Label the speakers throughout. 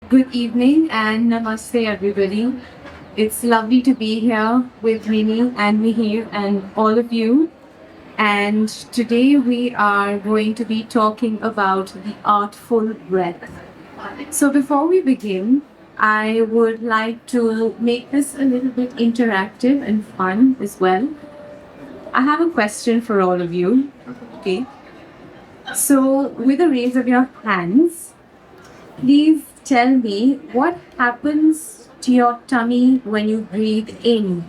Speaker 1: Good evening and namaste, everybody. It's lovely to be here with Rini and Mihir and all of you. And today we are going to be talking about the artful breath. So before we begin, I would like to make this a little bit interactive and fun as well. I have a question for all of you. Okay. So with a raise of your hands, please tell me what happens to your tummy when you breathe in.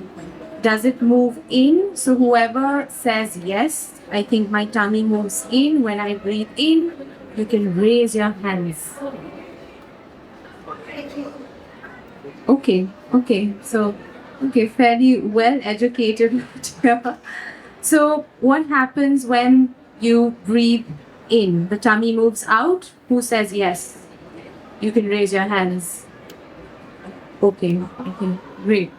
Speaker 1: Does it move in? So, whoever says yes, I think my tummy moves in when I breathe in, you can raise your hands. Okay. So, okay, fairly well educated. So, what happens when you breathe in? The tummy moves out. Who says yes? You can raise your hands. Okay, great.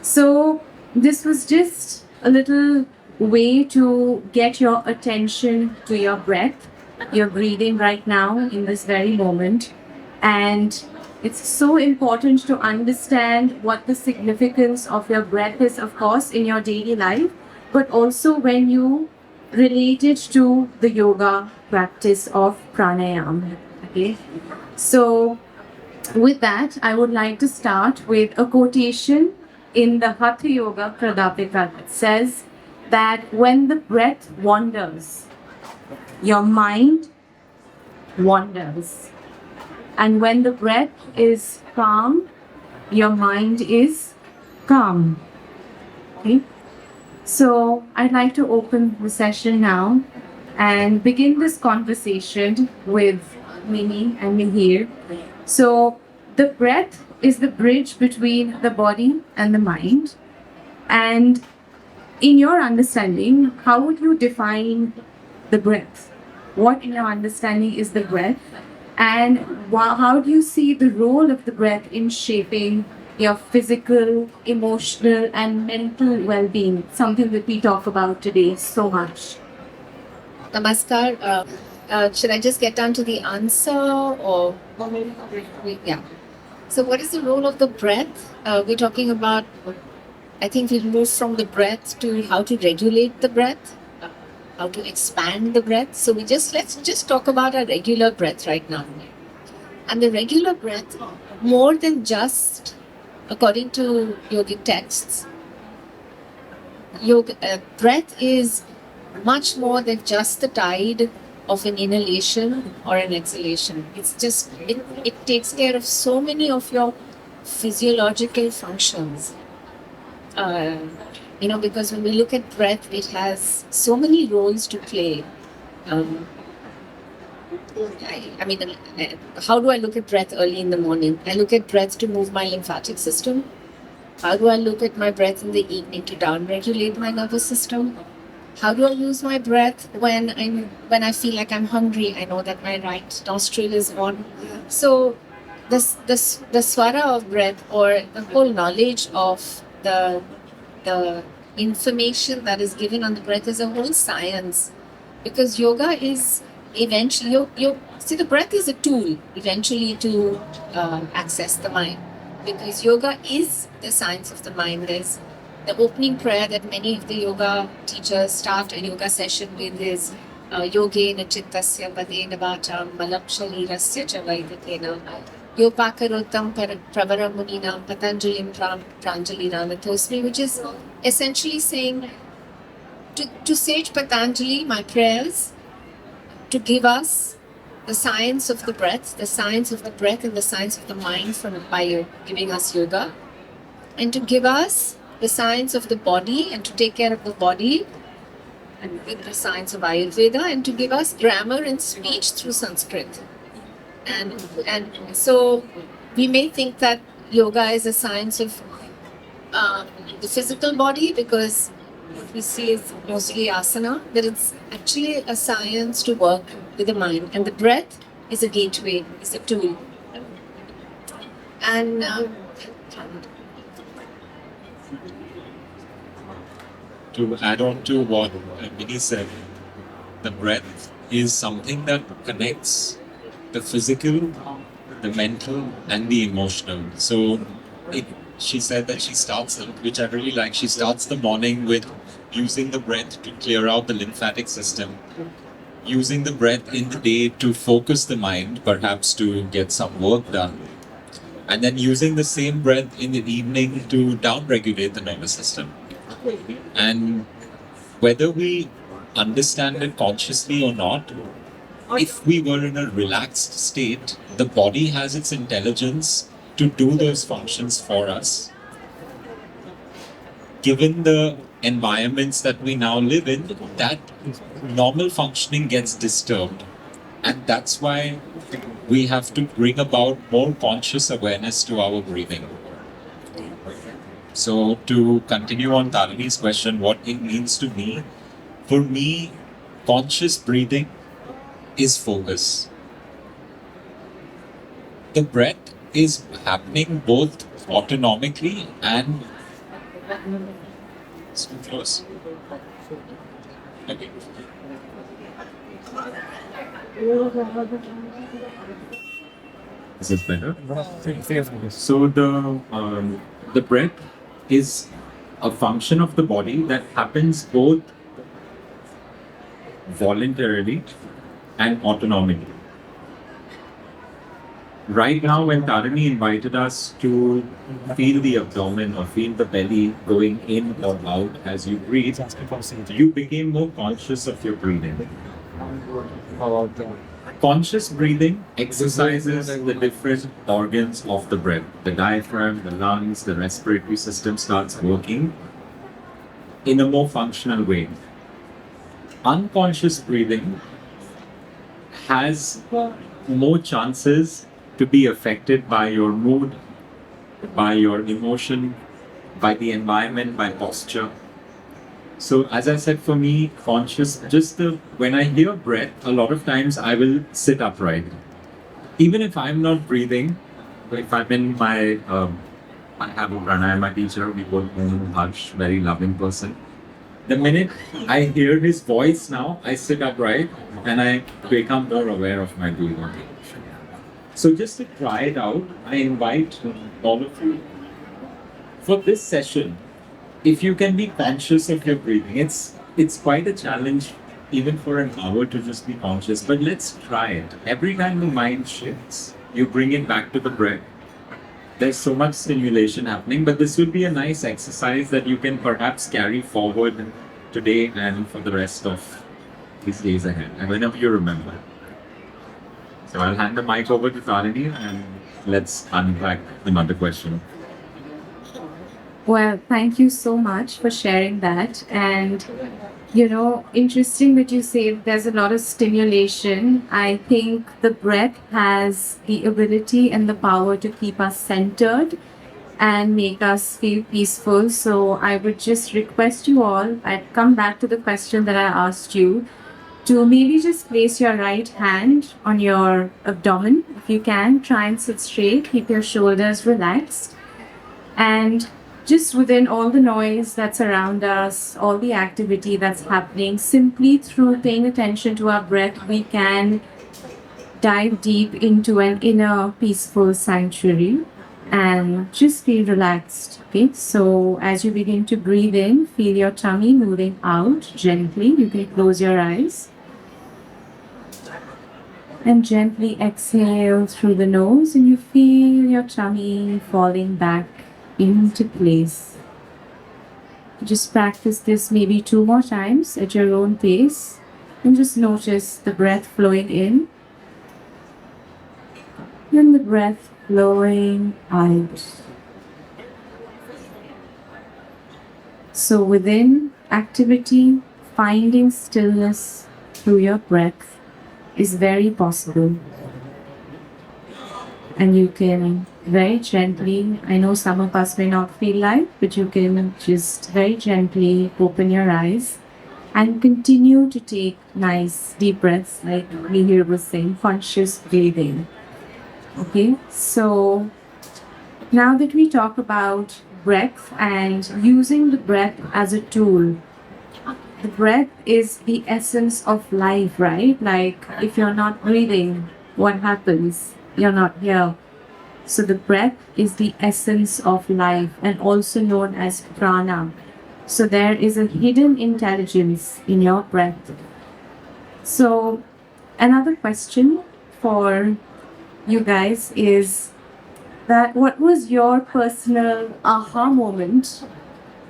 Speaker 1: So, this was just a little way to get your attention to your breath. You're breathing right now in this very moment. And it's so important to understand what the significance of your breath is, of course, in your daily life, but also when you relate it to the yoga practice of pranayama. Okay. So, with that, I would like to start with a quotation in the Hatha Yoga Pradapika that says that when the breath wanders, your mind wanders. And when the breath is calm, your mind is calm. Okay? So I'd like to open the session now and begin this conversation with Mini and Mihir. So the breath is the bridge between the body and the mind. And in your understanding, how would you define the breath? What in your understanding is the breath? And how do you see the role of the breath in shaping your physical, emotional, and mental well being? Something that we talk about today so much.
Speaker 2: Namaskar. Should I just get down to the answer or? Yeah. So, what is the role of the breath? We're talking about, I think we move from the breath to how to regulate the breath, how to expand the breath. So, let's just talk about our regular breath right now. And the regular breath, more than just, according to yogic texts, breath is much more than just the tide of an inhalation or an exhalation. It takes care of so many of your physiological functions. Because when we look at breath, it has so many roles to play. How do I look at breath early in the morning? I look at breath to move my lymphatic system. How do I look at my breath in the evening to down-regulate my nervous system? How do I use my breath when I feel like I'm hungry? I know that my right nostril is on. So the swara of breath, or the whole knowledge of the information that is given on the breath, is a whole science. Because yoga is eventually you see, the breath is a tool eventually to access the mind. Because yoga is the science of the mind. There's the opening prayer that many of the yoga teachers start a yoga session with is Yogena Chittasya Padena Vacham Malam Sharirasya Cha Vaidakena Yopakarotam Pravaramuninam Patanjalim Pranjali Ramatosmi, which is essentially saying to Sage Patanjali my prayers to give us the science of the breath, and the science of the mind by giving us yoga, and to give us the science of the body and to take care of the body, and with the science of Ayurveda, and to give us grammar and speech through Sanskrit. And so we may think that yoga is a science of the physical body, because what we see is mostly asana, but it's actually a science to work with the mind. And the breath is a gateway, is a tool. And
Speaker 3: to add on to what Mini said, the breath is something that connects the physical the mental and the emotional. So she said that she starts, which I really like, she starts the morning with using the breath to clear out the lymphatic system, using the breath in the day to focus the mind, perhaps to get some work done, and then using the same breath in the evening to down-regulate the nervous system. And whether we understand it consciously or not, if we were in a relaxed state, the body has its intelligence to do those functions for us. Given the environments that we now live in, that normal functioning gets disturbed. And that's why we have to bring about more conscious awareness to our breathing. So to continue on Tarani's question, what it means to me, for me, conscious breathing is focus. The breath is happening both autonomically and close. Okay. Is this better? So the breath is a function of the body that happens both voluntarily and autonomically. Right now, when Tarani invited us to feel the abdomen or feel the belly going in or out as you breathe, you became more conscious of your breathing. Conscious breathing exercises the different organs of the breath. The diaphragm, the lungs, the respiratory system starts working in a more functional way. Unconscious breathing has more chances to be affected by your mood, by your emotion, by the environment, by posture. So as I said, for me, conscious, when I hear breath, a lot of times I will sit upright. Even if I'm not breathing, if I'm in my, I have a pranayama teacher, we both know Harsh, very loving person. The minute I hear his voice now, I sit upright and I become more aware of my breathing. So just to try it out, I invite all of you for this session. If you can be conscious of your breathing, it's quite a challenge even for an hour to just be conscious, but let's try it. Every time the mind shifts, you bring it back to the breath. There's so much stimulation happening, but this will be a nice exercise that you can perhaps carry forward today and for the rest of these days ahead, and whenever you remember. So I'll hand the mic over to Tarani and let's unpack another question.
Speaker 1: Well, thank you so much for sharing that. And, interesting that you say there's a lot of stimulation. I think the breath has the ability and the power to keep us centered and make us feel peaceful. So I would just request you all, I'd come back to the question that I asked you, to maybe just place your right hand on your abdomen. If you can, try and sit straight, keep your shoulders relaxed. And just within all the noise that's around us, all the activity that's happening, simply through paying attention to our breath, we can dive deep into an inner peaceful sanctuary and just feel relaxed. Okay, so as you begin to breathe in, feel your tummy moving out gently. You can close your eyes. And gently exhale through the nose, and you feel your tummy falling back into place. Just practice this maybe 2 more times at your own pace, and just notice the breath flowing in and the breath flowing out. So within activity, finding stillness through your breath is very possible. And you can very gently, I know some of us may not feel like, but you can just very gently open your eyes and continue to take nice deep breaths, like Mihir was saying, conscious breathing. Okay, so now that we talk about breath and using the breath as a tool, the breath is the essence of life, right? Like if you're not breathing, what happens? you're not here. So the breath is the essence of life and also known as prana. So there is a hidden intelligence in your breath. So another question for you guys is that what was your personal aha moment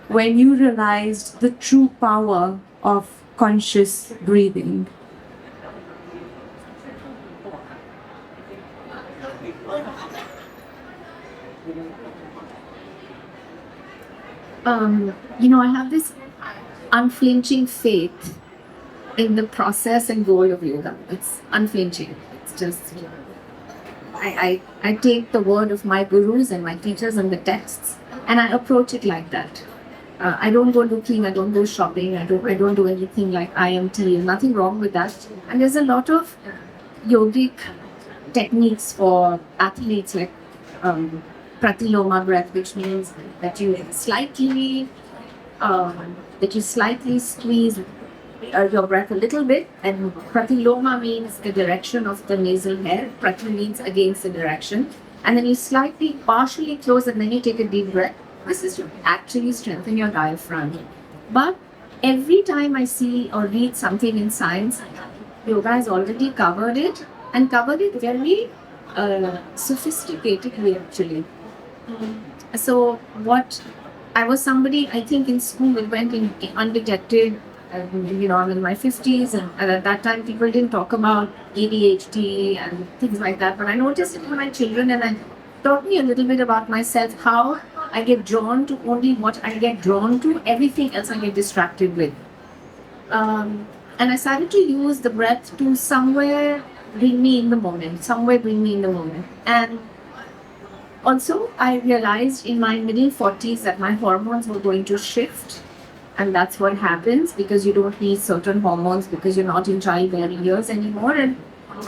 Speaker 1: when you realized the true power of conscious breathing?
Speaker 2: I have this unflinching faith in the process and goal of yoga. It's unflinching. It's just, I take the word of my gurus and my teachers and the texts, and I approach it like that. I don't go looking, I don't go shopping, I don't do anything like IMT. Nothing wrong with that. And there's a lot of yogic techniques for athletes like pratiloma breath, which means that you slightly squeeze your breath a little bit, and pratiloma means the direction of the nasal hair. Prati means against the direction, and then you slightly partially close, and then you take a deep breath. This is to actually strengthen your diaphragm. But every time I see or read something in science, yoga has already covered it, and covered it very sophisticatedly actually. So what I was somebody, I think in school we went in undetected. I'm in my 50s, and at that time people didn't talk about ADHD and things like that. But I noticed it in my children, and it taught me a little bit about myself, how I get drawn to only what I get drawn to, everything else I get distracted with. And I started to use the breath to somewhere bring me in the moment, And also, I realized in my middle 40s that my hormones were going to shift. And that's what happens because you don't need certain hormones because you're not in childbearing years anymore. And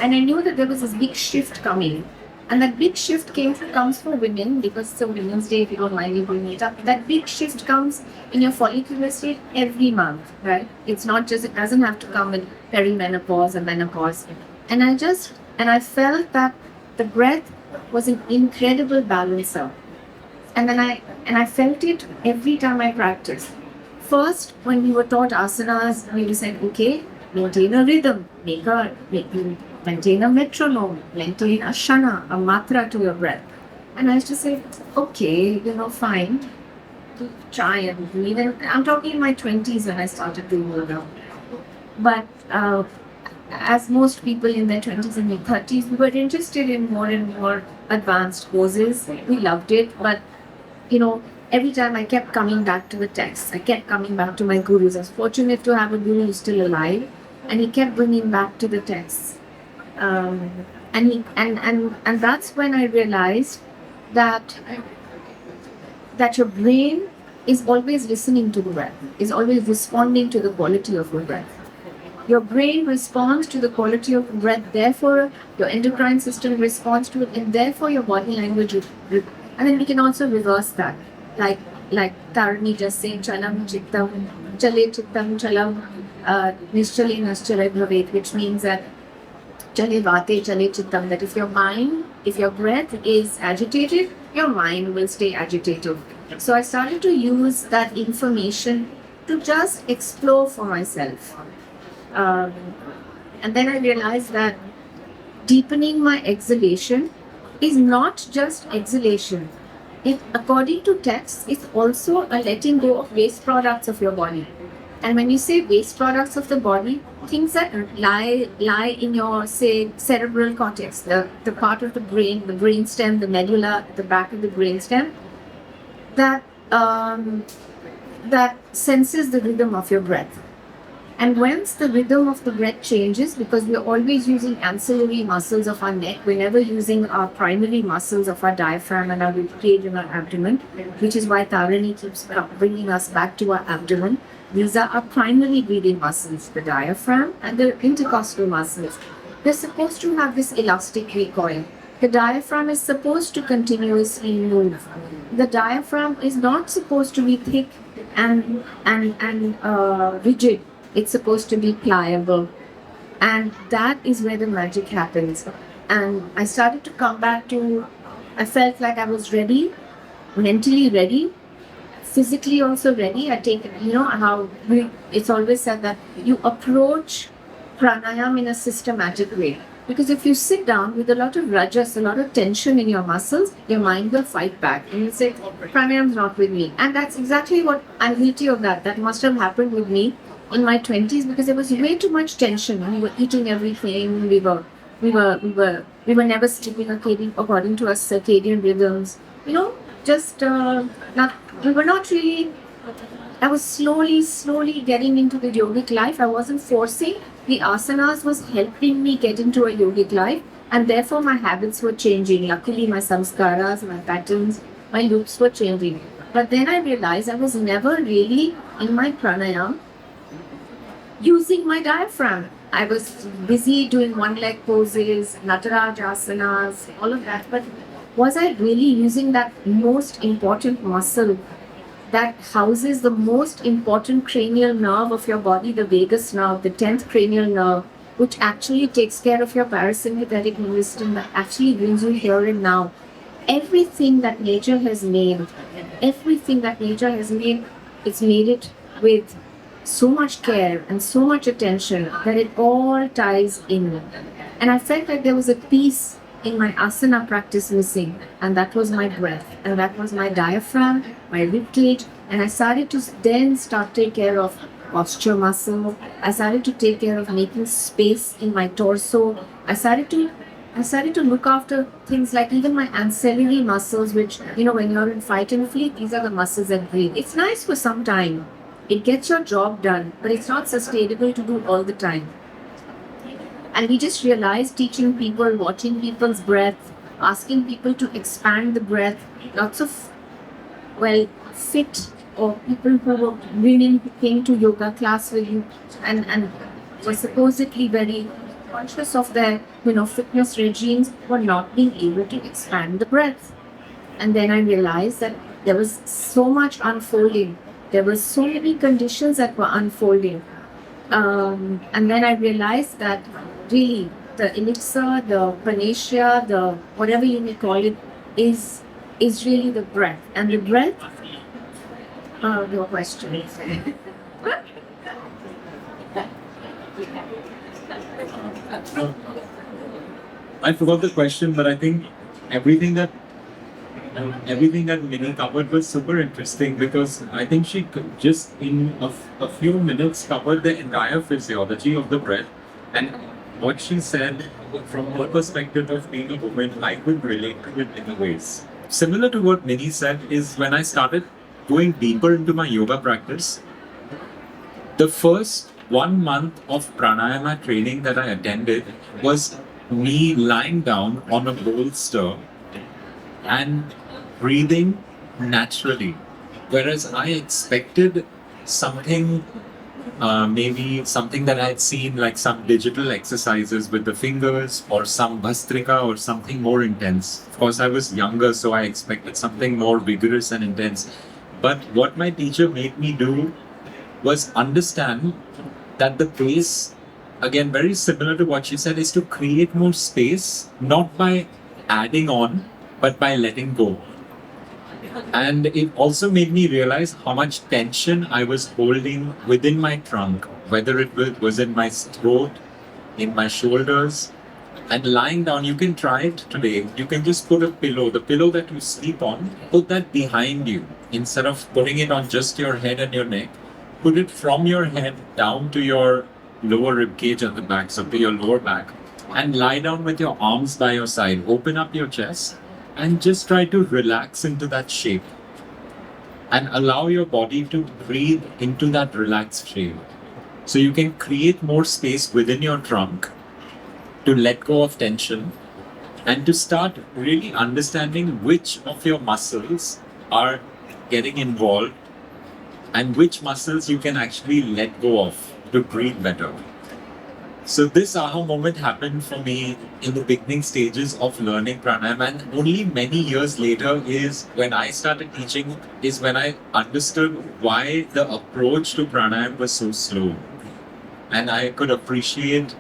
Speaker 2: I knew that there was this big shift coming. And that big shift comes for women because it's a Women's Day, if you don't mind me bringing it up. That big shift comes in your follicular state every month, right? It's not just, it doesn't have to come in perimenopause and menopause. And I felt that the breath was an incredible balancer. And then I felt it every time I practiced. First, when we were taught asanas, we said, okay, maintain a rhythm, maintain a metronome, maintain a shana, a matra to your breath. And I used to say, okay, fine, try and breathe. And I'm talking in my 20s when I started doing yoga. But as most people in their 20s and 30s, we were interested in more and more advanced courses. We loved it, but every time I kept coming back to the texts. I kept coming back to my gurus. I was fortunate to have a guru who's still alive, and he kept bringing back to the texts. And that's when I realized that your brain is always listening to the breath, is always responding to the quality of your breath. Your brain responds to the quality of the breath, therefore your endocrine system responds to it, and therefore your body language. And then we can also reverse that. Like Tarani just saying, chalam chittam, chale chittam chalam, nischale naschale bhavet, which means that chale vate chale chittam, that if your breath is agitated, your mind will stay agitated. So I started to use that information to just explore for myself. And then I realized that deepening my exhalation is not just exhalation. It, according to texts, it's also a letting go of waste products of your body. And when you say waste products of the body, things that lie in your, say, cerebral cortex, the part of the brain stem, the medulla at the back of the brain stem, that senses the rhythm of your breath. And once the rhythm of the breath changes, because we're always using ancillary muscles of our neck, we're never using our primary muscles of our diaphragm and our ribcage and our abdomen, which is why Tarani keeps bringing us back to our abdomen. These are our primary breathing muscles, the diaphragm and the intercostal muscles. They're supposed to have this elastic recoil. The diaphragm is supposed to continuously move. The diaphragm is not supposed to be thick and rigid. It's supposed to be pliable. And that is where the magic happens. And I started to come back to, I felt like I was ready, mentally ready, physically also ready. I take, it's always said that you approach pranayam in a systematic way. Because if you sit down with a lot of rajas, a lot of tension in your muscles, your mind will fight back and you say, pranayam's not with me. And that's exactly what I'm guilty of that. That must have happened with me in my 20s because there was way too much tension. We were eating everything. We were never sleeping according to our circadian rhythms. Just not. We were not really. I was slowly getting into the yogic life. I wasn't forcing. The asanas was helping me get into a yogic life, and therefore my habits were changing. Luckily, my samskaras, my patterns, my loops were changing. But then I realized I was never really in my pranayam using my diaphragm. I was busy doing one leg poses, Nataraj asanas, all of that. But was I really using that most important muscle that houses the most important cranial nerve of your body, the vagus nerve, the 10th cranial nerve, which actually takes care of your parasympathetic nervous system, that actually brings you here and now. Everything that nature has made, it's made it with so much care and so much attention that it all ties in. And I felt like there was a piece in my asana practice missing, and that was my breath, and that was my diaphragm, my rib cage, and I started to then take care of posture muscle. I started to take care of making space in my torso. I started to look after things like even my ancillary muscles, which, when you're in fight and fleet, these are the muscles that breathe. It's nice for some time. It gets your job done, but it's not sustainable to do all the time. And we just realized teaching people, watching people's breath, asking people to expand the breath, lots of, fit or people who were really came to yoga class with you and were supposedly very conscious of their, fitness regimes, were not being able to expand the breath. And then I realized that there was so much unfolding. There were so many conditions that were unfolding. And then I realized that really the elixir, the panacea, the whatever you may call it, is really the breath. And the breath, your question.
Speaker 3: I forgot the question, but I think everything that Minnie covered was super interesting because I think she just in a few minutes covered the entire physiology of the breath. And what she said from her perspective of being a woman, I could relate to it in ways. Similar to what Minnie said is when I started going deeper into my yoga practice, the first 1 month of pranayama training that I attended was me lying down on a bolster and breathing naturally. Whereas I expected something, maybe something that I had seen, like some digital exercises with the fingers or some bhastrika or something more intense. Of course, I was younger, so I expected something more vigorous and intense. But what my teacher made me do was understand that the pace, again, very similar to what she said, is to create more space, not by adding on, but by letting go. And it also made me realize how much tension I was holding within my trunk, whether it was in my throat, in my shoulders. And lying down, you can try it today. You can just put a pillow, the pillow that you sleep on, put that behind you. Instead of putting it on just your head and your neck, put it from your head down to your lower rib cage at the back, so to your lower back. And lie down with your arms by your side. Open up your chest and just try to relax into that shape. And allow your body to breathe into that relaxed shape. So you can create more space within your trunk to let go of tension and to start really understanding which of your muscles are getting involved and which muscles you can actually let go of to breathe better. So this aha moment happened for me in the beginning stages of learning pranayama, and only many years later is when I started teaching, is when I understood why the approach to pranayama was so slow. And I could appreciate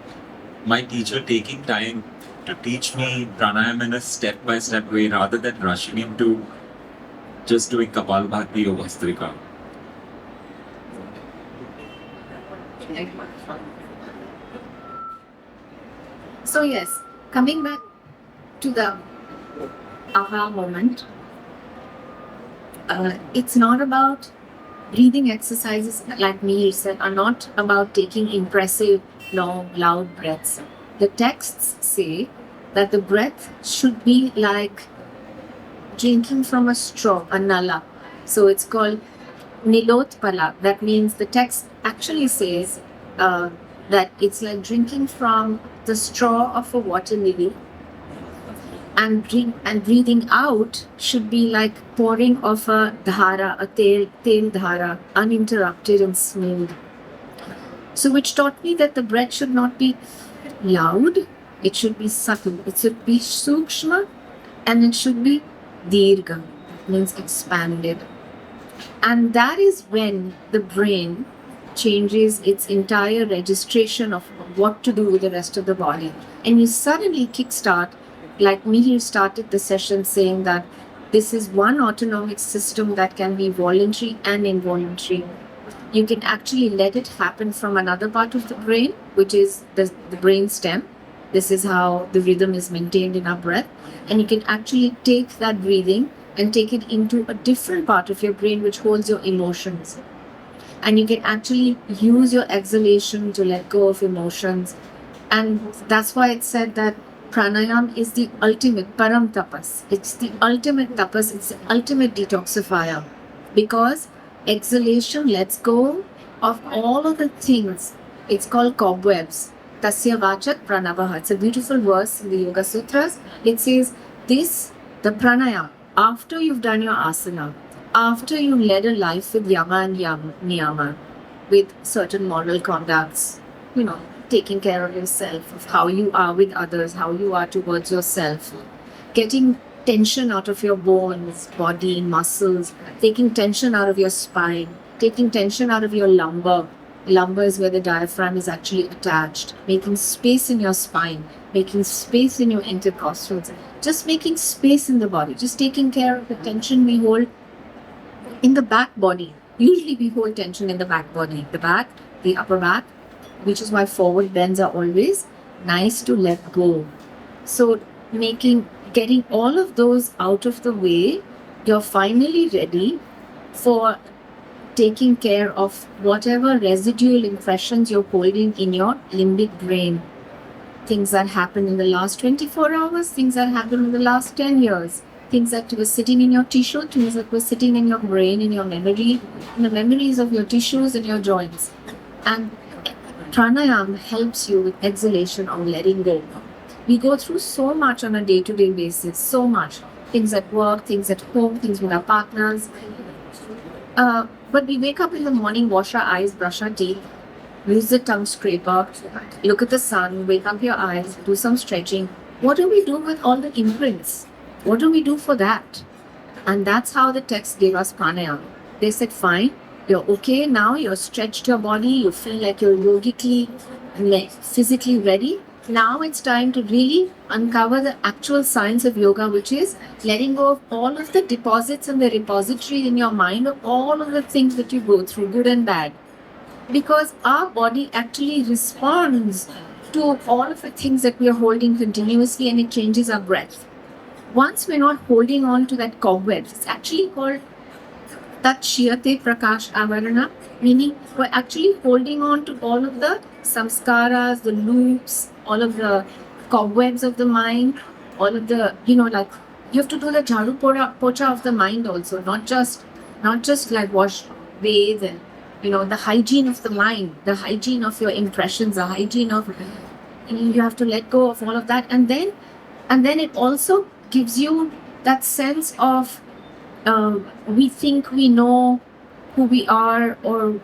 Speaker 3: my teacher taking time to teach me pranayama in a step-by-step way rather than rushing into just doing Kapalbhati or Vastrika.
Speaker 2: So yes, coming back to the aha moment, it's not about breathing exercises like Mihir said are not about taking impressive, long, loud breaths. The texts say that the breath should be like drinking from a straw, a nala. So it's called nilotpala. That means the text actually says that it's like drinking from the straw of a water lily. And breathing out should be like pouring of a dhara, a tel dhara, uninterrupted and smooth. So which taught me that the breath should not be loud, it should be subtle, it should be sukshma, and it should be dirgha, means expanded. And that is when the brain changes its entire registration of what to do with the rest of the body. And you suddenly kickstart, like Mihir started the session saying that this is one autonomic system that can be voluntary and involuntary. You can actually let it happen from another part of the brain, which is the brain stem. This is how the rhythm is maintained in our breath. And you can actually take that breathing and take it into a different part of your brain which holds your emotions. And you can actually use your exhalation to let go of emotions. And that's why it's said that pranayam is the ultimate param tapas. It's the ultimate tapas, it's the ultimate detoxifier. Because exhalation lets go of all of the things. It's called cobwebs. Tasya vachat pranavaha. It's a beautiful verse in the Yoga Sutras. It says this, the pranayam, after you've done your asana, after you led a life with yama and niyama, with certain moral conducts, taking care of yourself, of how you are with others, how you are towards yourself, getting tension out of your bones, body, muscles, taking tension out of your spine, taking tension out of your lumbar. Lumbar is where the diaphragm is actually attached, making space in your spine, making space in your intercostals, just making space in the body, just taking care of the tension we hold in the back body. Usually we hold tension in the back body, the back, the upper back, which is why forward bends are always nice to let go. So getting all of those out of the way, you're finally ready for taking care of whatever residual impressions you're holding in your limbic brain. Things that happened in the last 24 hours, things that happened in the last 10 years, things that were sitting in your tissue, things that were sitting in your brain, in your memory, in the memories of your tissues and your joints. And pranayam helps you with exhalation or letting go. We go through so much on a day-to-day basis, so much. Things at work, things at home, things with our partners. But we wake up in the morning, wash our eyes, brush our teeth, use the tongue scraper, look at the sun, wake up your eyes, do some stretching. What do we do with all the imprints? What do we do for that? And that's how the text gave us pranayama. They said, fine, you're okay now, you're stretched your body, you feel like you're yogically, physically ready. Now it's time to really uncover the actual science of yoga, which is letting go of all of the deposits and the repository in your mind of all of the things that you go through, good and bad. Because our body actually responds to all of the things that we are holding continuously, and it changes our breath. Once we're not holding on to that cobweb, it's actually called Tat Shiyate Prakash Avarana, meaning we're actually holding on to all of the samskaras, the loops, all of the cobwebs of the mind, all of the, you have to do the jharu pocha of the mind also, not just like wash, bathe, and the hygiene of the mind, the hygiene of your impressions, the hygiene of, you have to let go of all of that, and then it also gives you that sense of we think we know who we are, or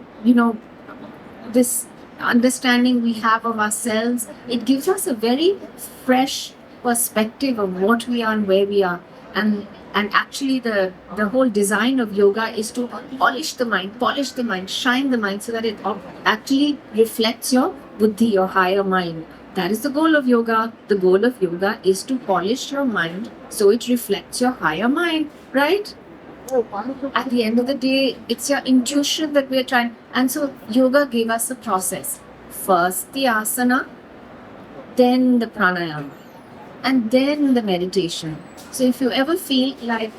Speaker 2: this understanding we have of ourselves. It gives us a very fresh perspective of what we are and where we are. And actually the whole design of yoga is to polish the mind, shine the mind, so that it actually reflects your buddhi, your higher mind, That is the goal of yoga. The goal of yoga is to polish your mind so it reflects your higher mind, right? At the end of the day, it's your intuition that we're trying. And so, yoga gave us a process. First, the asana, then the pranayama, and then the meditation. So, if you ever feel like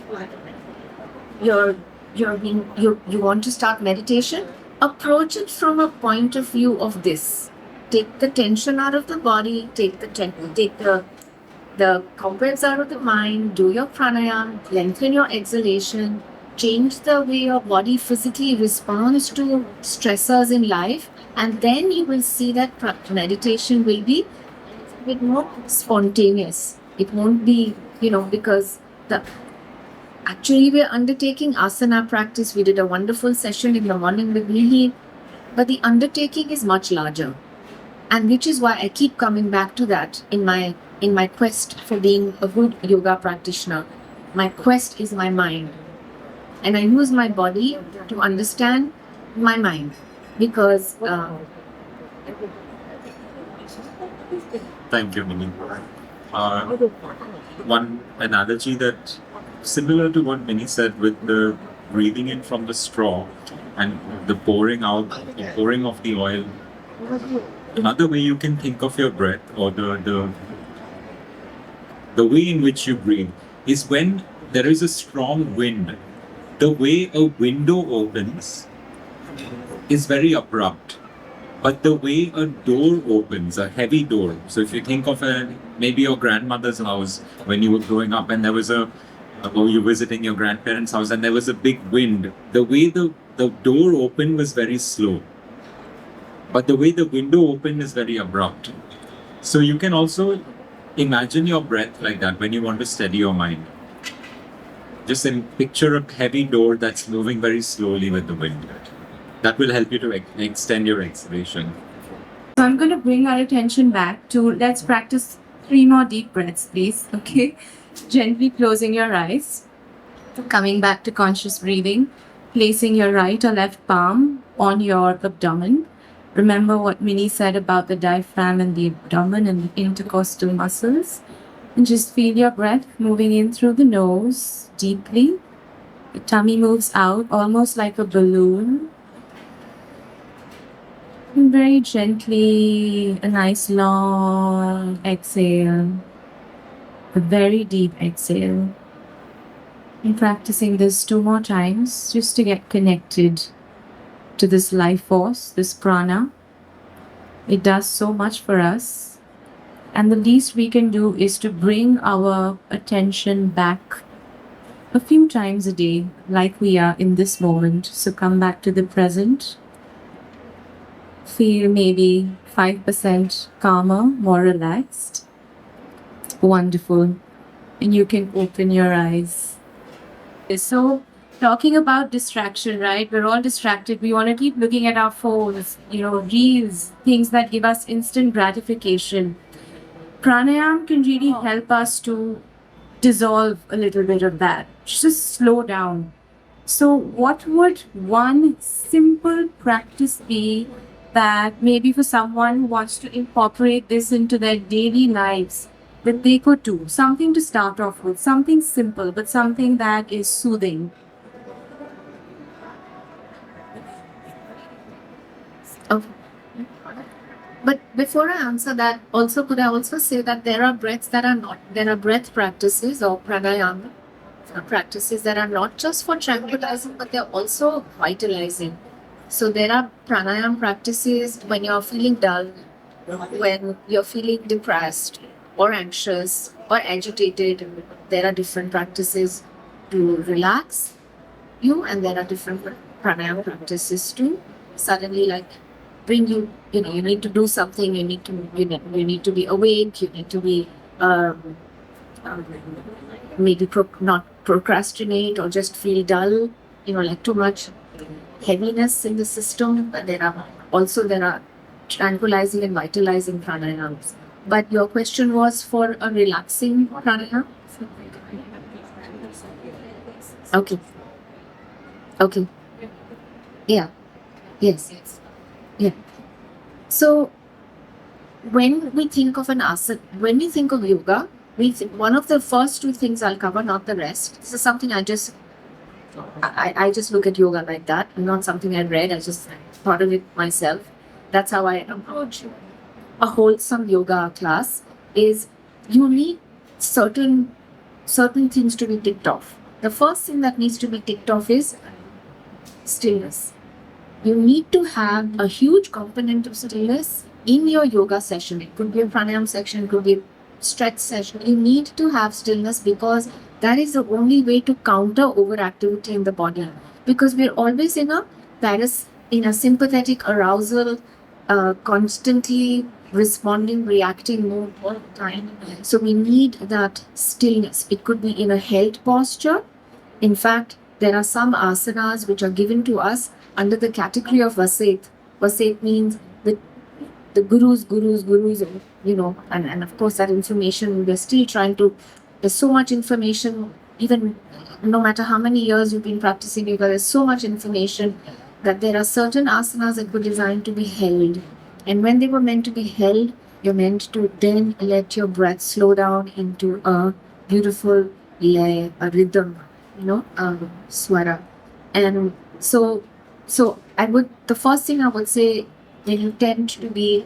Speaker 2: you want to start meditation, approach it from a point of view of this. Take the tension out of the body, take the cobwebs out of the mind, do your pranayama, lengthen your exhalation, change the way your body physically responds to stressors in life, and then you will see that meditation will be a bit more spontaneous. It won't be, because the actually we're undertaking asana practice. We did a wonderful session in the morning with Lili, but the undertaking is much larger. And which is why I keep coming back to that in my quest for being a good yoga practitioner. My quest is my mind. And I use my body to understand my mind. Because
Speaker 3: Thank you, Minnie. One analogy that similar to what Minnie said with the breathing in from the straw and the pouring of the oil. Another way you can think of your breath, or the way in which you breathe, is when there is a strong wind. The way a window opens is very abrupt, but the way a door opens, a heavy door. So if you think of maybe your grandmother's house when you were growing up, and there was or you visiting your grandparents' house, and there was a big wind. The way the door opened was very slow, but the way the window opened is very abrupt. So you can also imagine your breath like that when you want to steady your mind. Just picture a heavy door that's moving very slowly with the wind. That will help you to extend your exhalation.
Speaker 1: So I'm going to bring our attention back to, let's practice 3 more deep breaths, please. Okay. Gently closing your eyes. Coming back to conscious breathing. Placing your right or left palm on your abdomen. Remember what Minnie said about the diaphragm and the abdomen and the intercostal muscles. And just feel your breath moving in through the nose deeply. The tummy moves out almost like a balloon. And very gently, a nice long exhale. A very deep exhale. And practicing this 2 more times just to get connected to this life force, this prana. It does so much for us. And the least we can do is to bring our attention back a few times a day, like we are in this moment. So come back to the present. Feel maybe 5% calmer, more relaxed. Wonderful. And you can open your eyes. So, talking about distraction, right? We're all distracted. We want to keep looking at our phones, reels, things that give us instant gratification. Pranayama can really help us to dissolve a little bit of that. Just slow down. So, what would one simple practice be that maybe for someone who wants to incorporate this into their daily lives that they could do? Something to start off with, something simple, but something that is soothing.
Speaker 2: Okay. But before I answer that, could I also say that there are breath practices or pranayama practices that are not just for tranquilizing, but they're also vitalizing. So there are pranayama practices when you're feeling dull, when you're feeling depressed or anxious or agitated. There are different practices to relax you, and there are different pranayama practices to suddenly bring you. You need to do something. You need to be awake. You need to be maybe not procrastinate or just feel dull. Too much heaviness in the system. But there are tranquilizing and vitalizing pranayams. But your question was for a relaxing pranayama? Okay. Yeah. Yes. Yeah. So when we think of an asana, when we think of yoga, one of the first two things I'll cover, not the rest. This is something I just look at yoga like that, not something I read. I just thought of it myself. That's how I approach a wholesome yoga class. Is you need certain things to be ticked off. The first thing that needs to be ticked off is stillness. You need to have a huge component of stillness in your yoga session. It could be a pranayam session, it could be a stretch session. You need to have stillness because that is the only way to counter overactivity in the body. Because we're always in a sympathetic arousal, constantly responding, reacting mode all the time. So we need that stillness. It could be in a held posture. In fact, there are some asanas which are given to us under the category of Vaset. Vaset means the gurus, and of course that information, we're still trying to, there's so much information, even no matter how many years you've been practicing yoga, there's so much information that there are certain asanas that were designed to be held. And when they were meant to be held, you're meant to then let your breath slow down into a beautiful a rhythm, swara. And so the first thing I would say, when you tend to be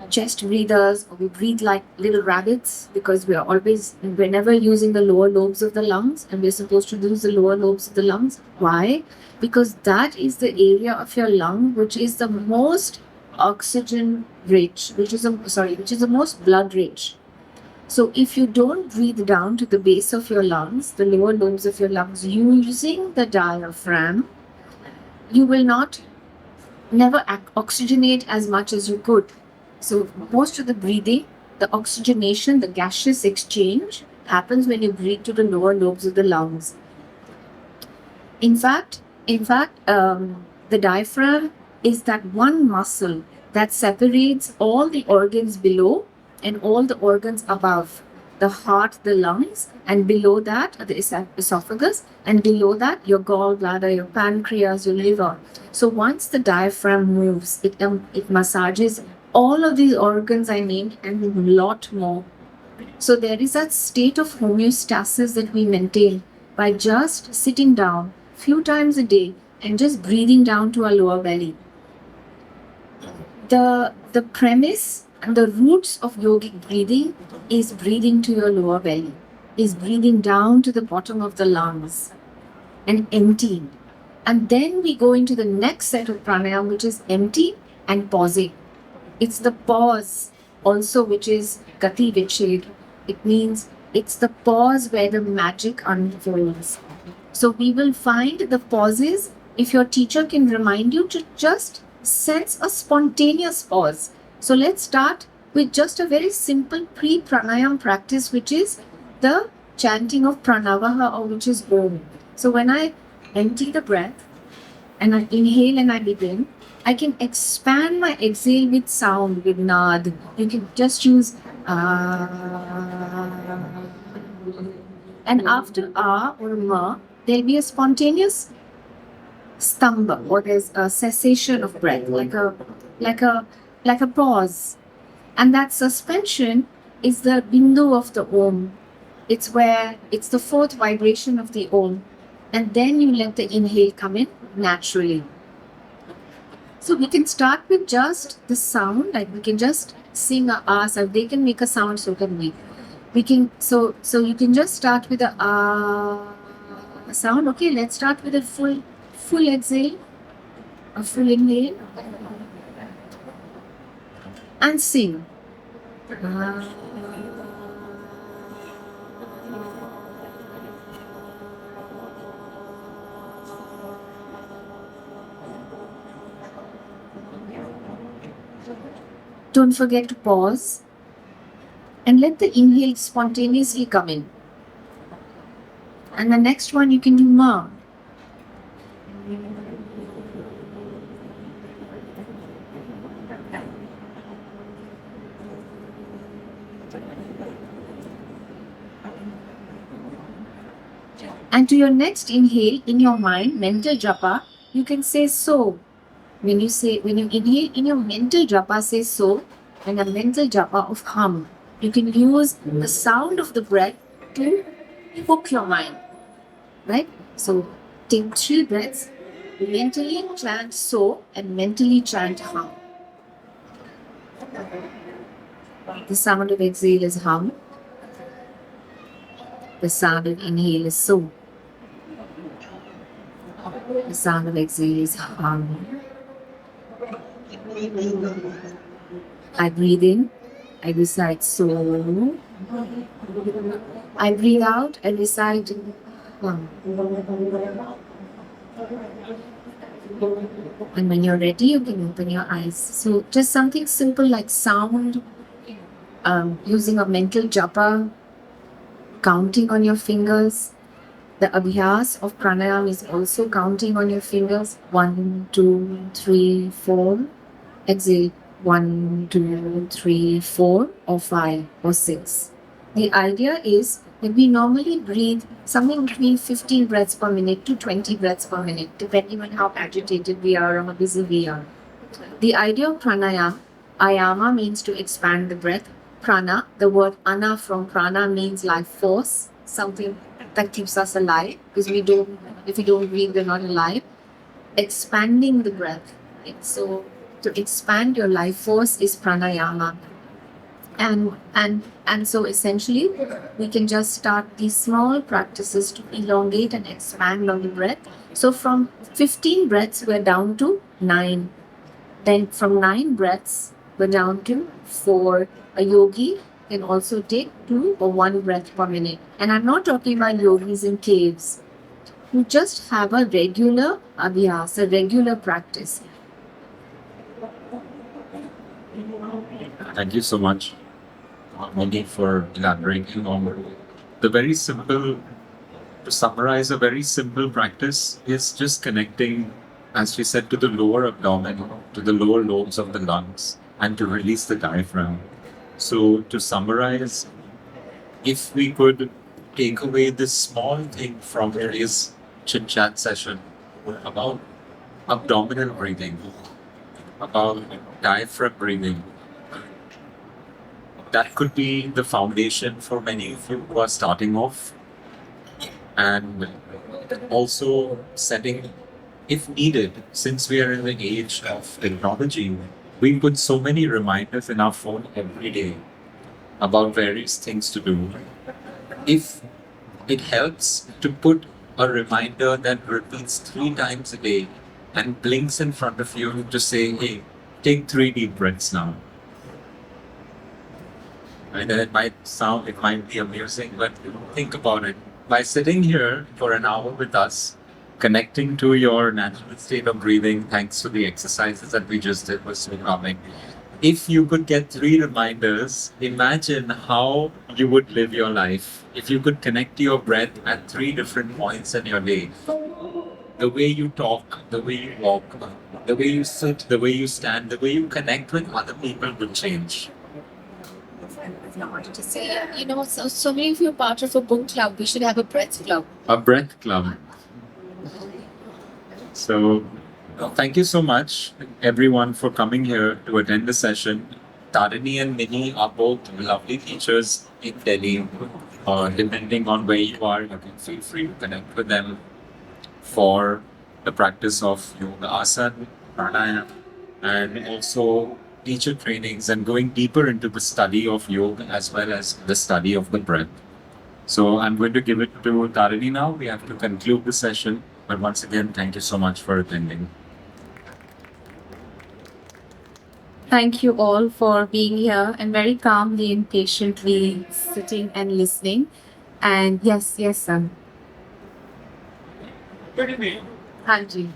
Speaker 2: chest breathers or we breathe like little rabbits because we're never using the lower lobes of the lungs, and we're supposed to use the lower lobes of the lungs. Why? Because that is the area of your lung which is the most oxygen rich, which is the most blood rich. So if you don't breathe down to the base of your lungs, the lower lobes of your lungs, using the diaphragm, you will never oxygenate as much as you could. So most of the breathing, the oxygenation, the gaseous exchange happens when you breathe to the lower lobes of the lungs. In fact, the diaphragm is that one muscle that separates all the organs below and all the organs above. The heart, the lungs, and below that, the esophagus, and below that, your gallbladder, your pancreas, your liver. So once the diaphragm moves, it massages all of these organs I named and a lot more. So there is that state of homeostasis that we maintain by just sitting down few times a day and just breathing down to our lower belly. The premise and the roots of yogic breathing is breathing to your lower belly, is breathing down to the bottom of the lungs and emptying. And then we go into the next set of pranayama, which is empty and pausing. It's the pause also, which is gati vichhed. It means it's the pause where the magic unfolds. So we will find the pauses. If your teacher can remind you to just sense a spontaneous pause. So let's start with just a very simple pre-pranayam practice, which is the chanting of pranavaha, or which is Om. So when I empty the breath and I inhale and I begin, I can expand my exhale with sound, with nad. You can just use and after or ma, there'll be a spontaneous stamba, or there's a cessation of breath, like a pause. And that suspension is the bindu of the Om. It's the fourth vibration of the Om. And then you let the inhale come in naturally. So we can start with just the sound, like we can just sing a ah, so they can make a sound, so can we. We can so you can just start with a ah sound. Okay, let's start with a full exhale, a full inhale, and sing. Don't forget to pause and let the inhale spontaneously come in. And the next one you can do ma. And to your next inhale, in your mind, mental japa, you can say so. When you inhale in your mental japa, say so. and a mental japa of hum. You can use the sound of the breath to hook your mind, right? So take 3 breaths, mentally chant so and mentally chant hum. The sound of exhale is hum. The sound of inhale is so. The sound of exhale is hum. I breathe in, I recite so. I breathe out, I recite hum. And when you're ready, you can open your eyes. So just something simple like sound, using a mental japa, counting on your fingers. The abhyas of pranayam is also counting on your fingers. 1, 2, 3, 4. Exhale 1, 2, 3, 4, or 5 or 6. The idea is that we normally breathe something between 15 breaths per minute to 20 breaths per minute, depending on how agitated we are or how busy we are. The idea of pranayam, ayama means to expand the breath. Prana, the word ana from prana means life force, something that keeps us alive, because if we don't breathe, we're not alive. Expanding the breath. Right? So to expand your life force is pranayama. And so essentially we can just start these small practices to elongate and expand on the breath. So from 15 breaths we're down to 9. Then from 9 breaths we're down to 4. A yogi can also take 2 or 1 breath per minute. And I'm not talking about yogis in caves who just have a regular abhyas, a regular practice.
Speaker 3: Thank you so much, Moni, for elaborating on the very simple, to summarize, a very simple practice is just connecting, as we said, to the lower abdomen, to the lower lobes of the lungs, and to release the diaphragm. So, to summarize, if we could take away this small thing from today's chit chat session about abdominal breathing, about diaphragm breathing, that could be the foundation for many of you who are starting off, and also setting, if needed, since we are in the age of technology, we put so many reminders in our phone every day about various things to do. If it helps to put a reminder that repeats 3 times a day and blinks in front of you to say, hey, take 3 deep breaths now. I know it might be amusing, but think about it. By sitting here for an hour with us, connecting to your natural state of breathing, thanks to the exercises that we just did was so calming. If you could get 3 reminders, imagine how you would live your life. If you could connect to your breath at 3 different points in your day. The way you talk, the way you walk, the way you sit, the way you stand, the way you connect with other people will change.
Speaker 2: To say, so many of you are part of a book club. We should have a breath club.
Speaker 3: A breath club. So, thank you so much, everyone, for coming here to attend the session. Tarini and Mini are both lovely teachers in Delhi. Depending on where you are, you can feel free to connect with them for the practice of yoga asana, pranayama, and also teacher trainings and going deeper into the study of yoga as well as the study of the breath. So I'm going to give it to Tarini now. We have to conclude the session. But once again, thank you so much for attending.
Speaker 1: Thank you all for being here and very calmly and patiently sitting and listening. And yes, sir. Hanji.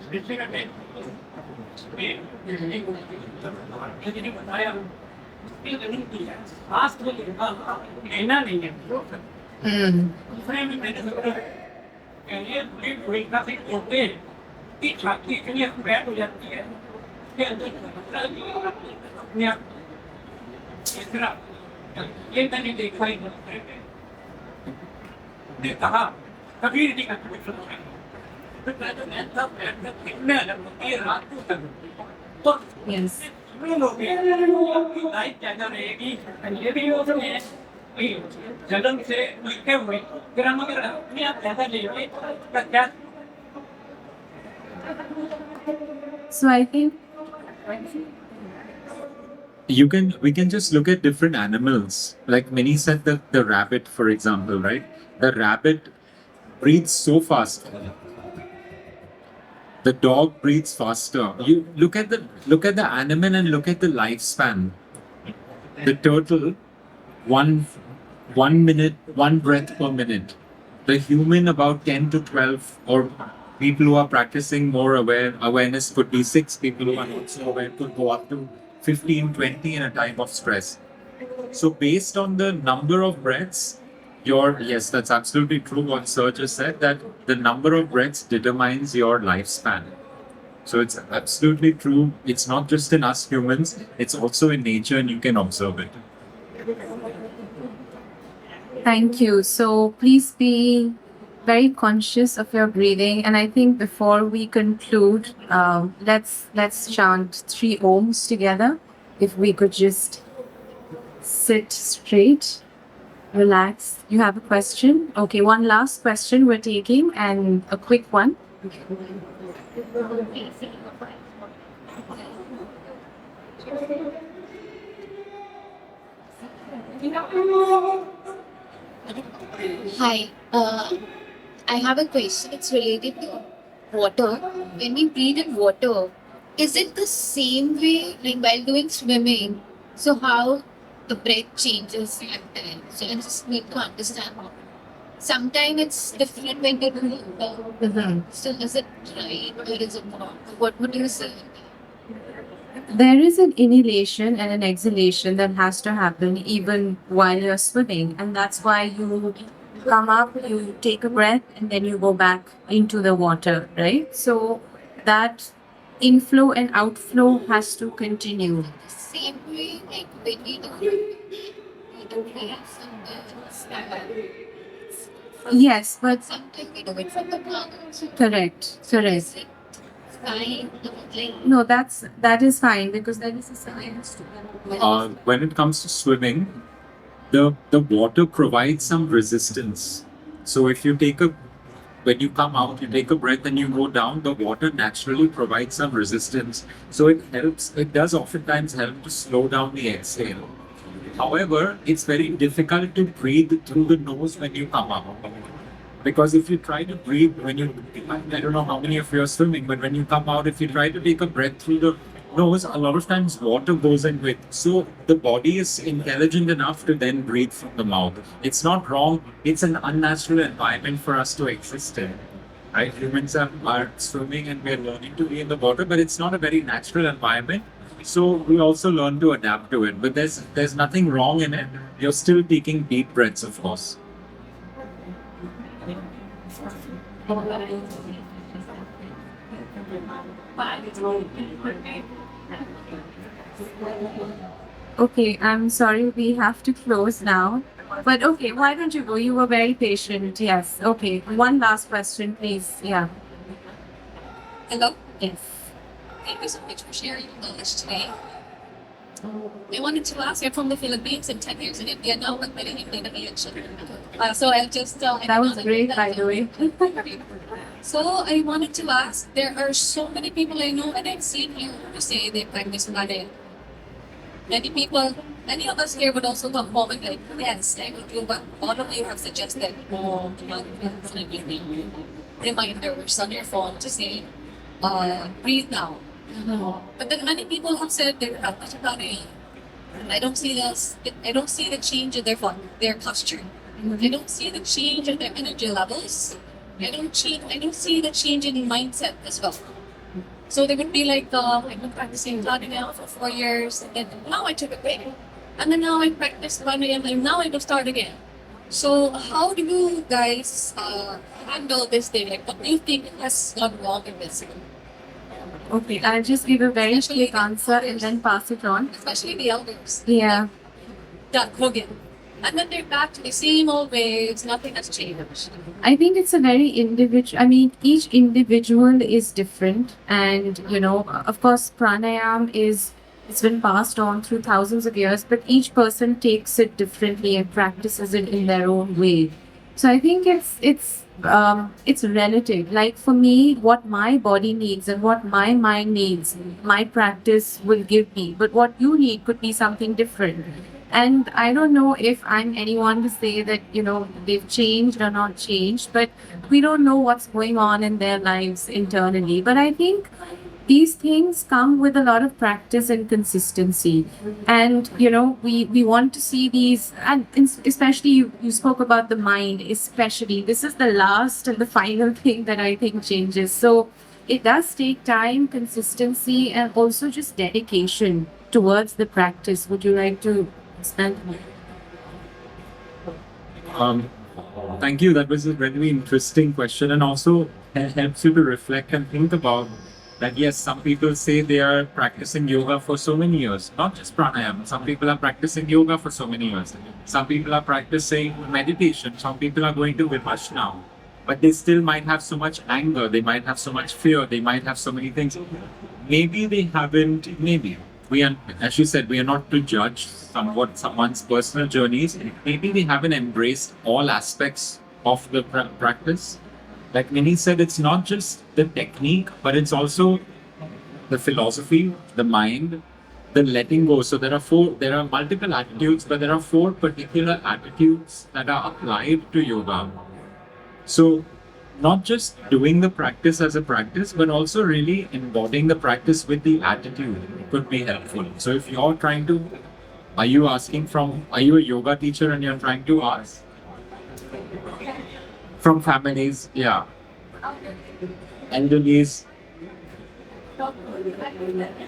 Speaker 1: Yes. So I think
Speaker 3: We can just look at different animals. Like Minnie said, the rabbit, for example, right? The rabbit breathes so fast. The dog breathes faster. You look at the animal and look at the lifespan. The turtle, one 1 minute, one breath per minute. The human about 10 to 12, or people who are practicing more awareness could be 6. People who are not so aware could go up to 15, 20 in a time of stress. So based on the number of breaths, yes, that's absolutely true what Sir just said, that the number of breaths determines your lifespan. So it's absolutely true. It's not just in us humans, it's also in nature and you can observe it.
Speaker 1: thank you. So please be very conscious of your breathing. And I think before we conclude, let's chant 3 ohms together. If we could just sit straight, relax. You have a question? Okay, one last question we're taking, and a quick one.
Speaker 2: Hi, I have a question. It's related to water. When we breathe in water, is it the same way like while doing swimming? So how the breath changes at times? So I just need to understand. Sometimes it's different when you do it. So is it right or is it wrong? What would you say?
Speaker 1: There is an inhalation and an exhalation that has to happen even while you're swimming, and that's why you come up, you take a breath, and then you go back into the water, right? So that inflow and outflow has to continue.
Speaker 2: The same way like when we do breath sometimes.
Speaker 1: Yes, but
Speaker 2: Sometimes we do it from the lungs.
Speaker 1: correct, correct.
Speaker 2: Is it fine? Like,
Speaker 1: No, that is fine because there is a science to it.
Speaker 3: When it comes to swimming, the water provides some resistance. So if you take a when you come out, you take a breath and you go down, the water naturally provides some resistance. So it does oftentimes help to slow down the exhale. However, it's very difficult to breathe through the nose when you come up. Because if you try to breathe I don't know how many of you are swimming, but when you come out, if you try to take a breath through the nose, a lot of times water goes in with. So the body is intelligent enough to then breathe from the mouth. It's not wrong. It's an unnatural environment for us to exist in. Right? Humans are swimming and we're learning to be in the water, but it's not a very natural environment. So we also learn to adapt to it. But there's nothing wrong in it. You're still taking deep breaths, of course.
Speaker 1: Okay, I'm sorry, we have to close now. But okay, why don't you go? You were very patient. Yes. Okay, one last question, please. Yeah.
Speaker 4: Hello,
Speaker 1: Yes.
Speaker 4: thank you so much for sharing your knowledge today. I wanted to ask, you're from the Philippines and 10 years in India now, but many Hindi na children. So I'll just
Speaker 1: That was great, by the way.
Speaker 4: So I wanted to ask, there are so many people I know and I've seen you who say they practice Mane. Many of us here would also come home and like, yes, I will do what all of you have suggested. Reminders on your phone to say, breathe now. But then many people have said they're practicing Mane. I don't see this. I don't see the change in their posture. I don't see the change in their energy levels. I don't see the change in mindset as well. So they would be like, I've been practicing Mane now for 4 years, and now I took a break, and then now I practice Mane, and now I will start again. So how do you guys handle this thing? Like, what do you think has gone wrong in this?
Speaker 1: Okay, I'll just give a very
Speaker 4: Especially
Speaker 1: quick answer and then pass it on.
Speaker 4: Especially the elders.
Speaker 1: Yeah.
Speaker 4: Done, again. And then they're back to the same old ways, nothing has changed.
Speaker 1: I think it's a very individual. I mean, each individual is different, and of course, pranayam is It's been passed on through thousands of years, but each person takes it differently and practices it in their own way. So I think it's relative. Like for me, what my body needs and what my mind needs, my practice will give me. But what you need could be something different. And I don't know if I'm anyone to say that, they've changed or not changed, but we don't know what's going on in their lives internally. But I think these things come with a lot of practice and consistency. And, we want to see these, and especially you spoke about the mind, especially. This is the last and the final thing that I think changes. So it does take time, consistency, and also just dedication towards the practice. Would you like to expand?
Speaker 3: Thank you. That was a very interesting question, and also helps you to reflect and think about that. Yes, some people say they are practicing yoga for so many years, not just pranayama. Some people are practicing yoga for so many years. Some people are practicing meditation. Some people are going to Vipassana, but they still might have so much anger. They might have so much fear. They might have so many things. Maybe they haven't. Maybe we are, as you said, we are not to judge someone's personal journeys. Maybe they haven't embraced all aspects of the practice. Like Minnie said, it's not just the technique, but it's also the philosophy, the mind, the letting go. So there are multiple attitudes, but there are 4 particular attitudes that are applied to yoga. So not just doing the practice as a practice, but also really embodying the practice with the attitude could be helpful. So if you're are you a yoga teacher and you're trying to ask? From families, yeah. Elderlies,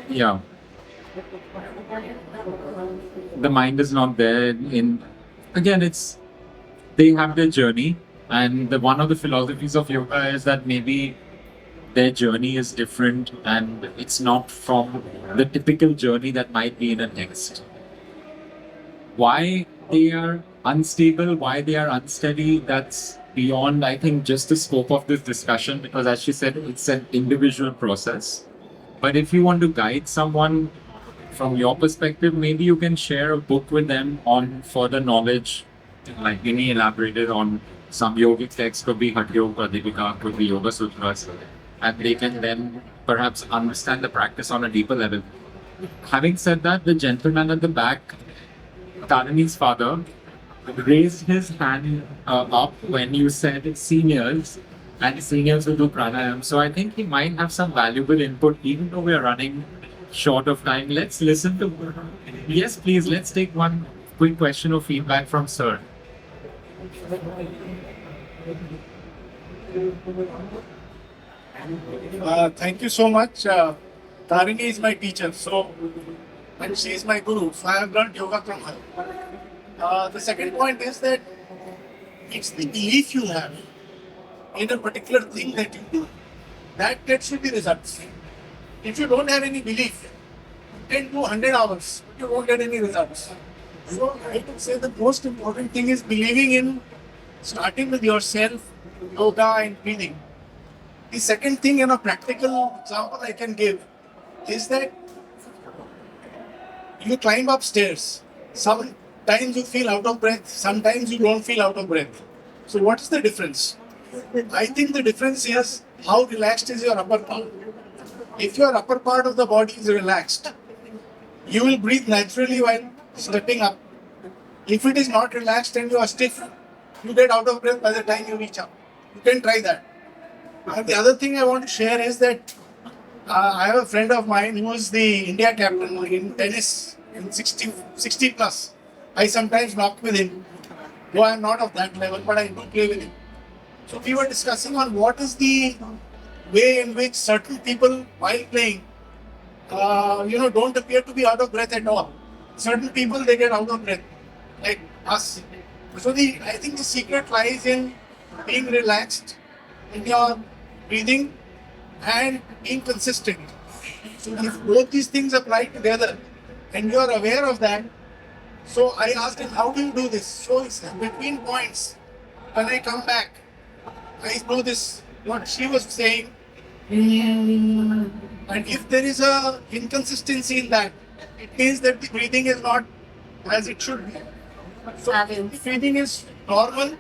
Speaker 3: yeah. The mind is not there again, they have their journey, and one of the philosophies of yoga is that maybe their journey is different and it's not from the typical journey that might be in a text. Why they are unstable, why they are unsteady, that's beyond, I think, just the scope of this discussion, because as she said, it's an individual process. But if you want to guide someone from your perspective, maybe you can share a book with them on further knowledge, like Vinny elaborated on some yogic texts, could be Hatha Yoga, Pradipika, could be Yoga Sutras, and they can then perhaps understand the practice on a deeper level. Having said that, the gentleman at the back, Tarani's father, raised his hand up when you said seniors, and seniors will do pranayam. So I think he might have some valuable input, even though we are running short of time. Let's listen to. Yes, please. Let's take one quick question or feedback from Sir.
Speaker 5: Thank you so much. Tarini is my teacher, and she is my guru. So I have learned yoga from her. The second point is that it's the belief you have in a particular thing that you do that gets you the results. If you don't have any belief, you can do 100 hours, but you won't get any results. So I would say the most important thing is believing in starting with yourself, yoga and breathing. The second thing, a practical example I can give is that you climb up stairs. Sometimes you feel out of breath, sometimes you don't feel out of breath. So what is the difference? I think the difference is how relaxed is your upper part. If your upper part of the body is relaxed, you will breathe naturally while stepping up. If it is not relaxed and you are stiff, you get out of breath by the time you reach up. You can try that. And the other thing I want to share is that I have a friend of mine who is the India captain in tennis in 60 plus. I sometimes knock with him, though I am not of that level, but I do play with him. So we were discussing on what is the way in which certain people, while playing, don't appear to be out of breath at all. Certain people, they get out of breath, like us. So I think the secret lies in being relaxed in your breathing and being consistent. So if both these things apply together and you are aware of that, so I asked him, how do you do this? So he said, between points, when I come back, I know this, what she was saying. And if there is a inconsistency in that, it means that the breathing is not as it should be. So if breathing is normal,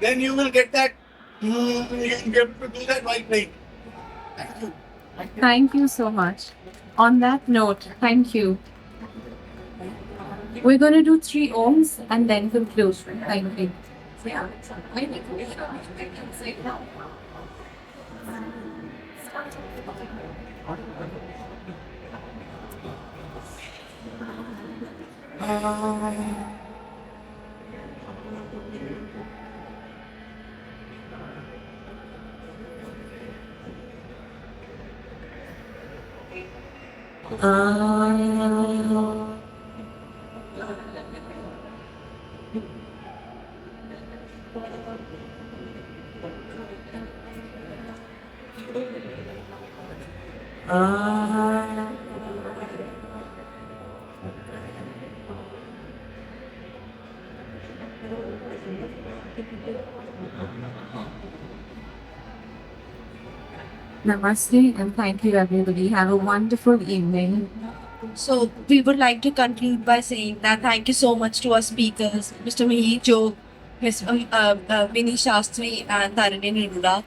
Speaker 5: then you will get that, you'll be able to do that while playing. Thank you.
Speaker 1: Thank you so much. On that note, thank you. We're going to do 3 ohms and then conclude. Thank you. Namaste and thank you everybody. Have a wonderful evening.
Speaker 6: So we would like to conclude by saying that thank you so much to our speakers, Mr. Mihir Jog, Ms. Vinny Shastri and Tarini Nirula.